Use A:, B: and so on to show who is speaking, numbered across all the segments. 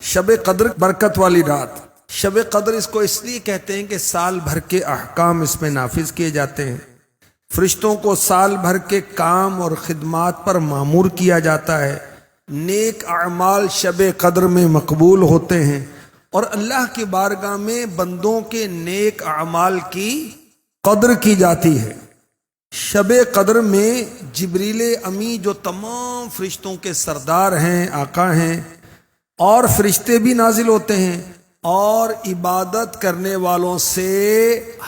A: شب قدر برکت والی رات. شب قدر اس کو اس لیے کہتے ہیں کہ سال بھر کے احکام اس میں نافذ کیے جاتے ہیں. فرشتوں کو سال بھر کے کام اور خدمات پر مامور کیا جاتا ہے. نیک اعمال شب قدر میں مقبول ہوتے ہیں اور اللہ کی بارگاہ میں بندوں کے نیک اعمال کی قدر کی جاتی ہے. شب قدر میں جبریل امی جو تمام فرشتوں کے سردار ہیں، آقا ہیں، اور فرشتے بھی نازل ہوتے ہیں اور عبادت کرنے والوں سے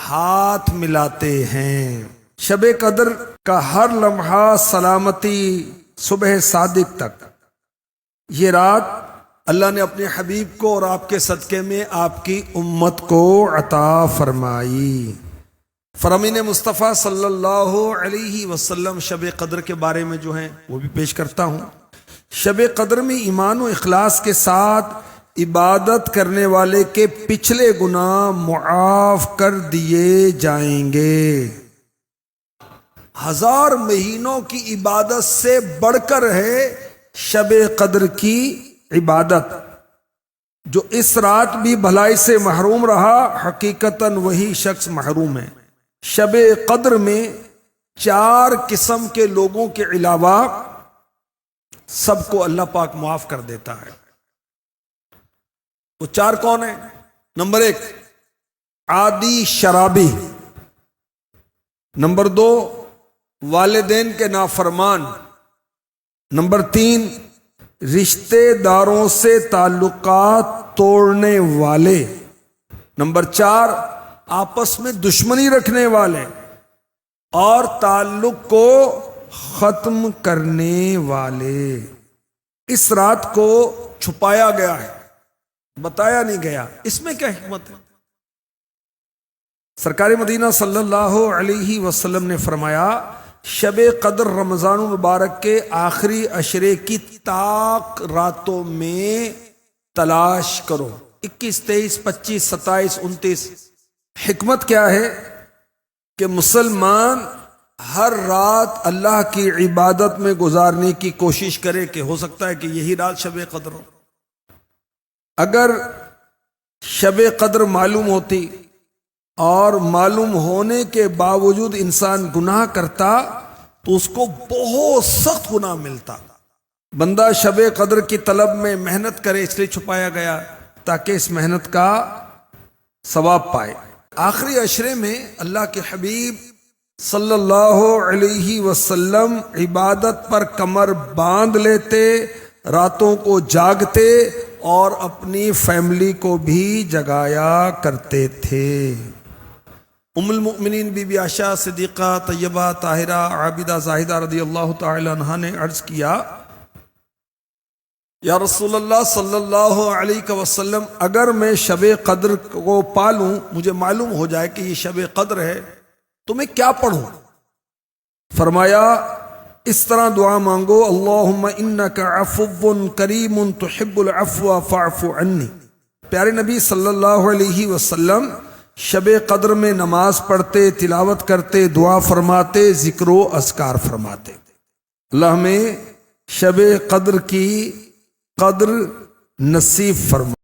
A: ہاتھ ملاتے ہیں. شب قدر کا ہر لمحہ سلامتی صبح صادق تک. یہ رات اللہ نے اپنے حبیب کو اور آپ کے صدقے میں آپ کی امت کو عطا فرمائی. فرامین مصطفیٰ صلی اللہ علیہ وسلم شب قدر کے بارے میں جو ہیں وہ بھی پیش کرتا ہوں. شب قدر میں ایمان و اخلاص کے ساتھ عبادت کرنے والے کے پچھلے گناہ معاف کر دیے جائیں گے. 1000 مہینوں کی عبادت سے بڑھ کر ہے شب قدر کی عبادت. جو اس رات بھی بھلائی سے محروم رہا، حقیقتاً وہی شخص محروم ہے. شب قدر میں 4 قسم کے لوگوں کے علاوہ سب کو اللہ پاک معاف کر دیتا ہے. وہ 4 کون ہیں؟ نمبر 1 عادی شرابی، نمبر 2 والدین کے نافرمان، نمبر 3 رشتے داروں سے تعلقات توڑنے والے، نمبر 4 آپس میں دشمنی رکھنے والے اور تعلق کو ختم کرنے والے. اس رات کو چھپایا گیا ہے، بتایا نہیں گیا. اس میں کیا حکمت ہے؟ سرکار مدینہ صلی اللہ علیہ وسلم نے فرمایا شب قدر رمضان المبارک کے آخری عشرے کی طاق راتوں میں تلاش کرو. 21، 23، 25، 27، 29. حکمت کیا ہے کہ مسلمان ہر رات اللہ کی عبادت میں گزارنے کی کوشش کرے کہ ہو سکتا ہے کہ یہی رات شب قدر ہو. اگر شب قدر معلوم ہوتی اور معلوم ہونے کے باوجود انسان گناہ کرتا تو اس کو بہت سخت گناہ ملتا. بندہ شب قدر کی طلب میں محنت کرے، اس لیے چھپایا گیا تاکہ اس محنت کا ثواب پائے. آخری عشرے میں اللہ کے حبیب صلی اللہ علیہ وسلم عبادت پر کمر باندھ لیتے، راتوں کو جاگتے اور اپنی فیملی کو بھی جگایا کرتے تھے. ام المؤمنین بی بی عائشہ صدیقہ طیبہ طاہرہ عابدہ زاہدہ رضی اللہ تعالی عنہا نے عرض کیا یا رسول اللہ صلی اللہ علیہ وسلم، اگر میں شب قدر کو پالوں، مجھے معلوم ہو جائے کہ یہ شب قدر ہے، تو میں کیا پڑھوں؟ فرمایا اس طرح دعا مانگو، اللہم انک عفو کریم تحب العفو فاعف عنی. پیارے نبی صلی اللہ علیہ وسلم شب قدر میں نماز پڑھتے، تلاوت کرتے، دعا فرماتے، ذکر و اذکار فرماتے. اللہ ہمیں شب قدر کی قدر نصیب فرما.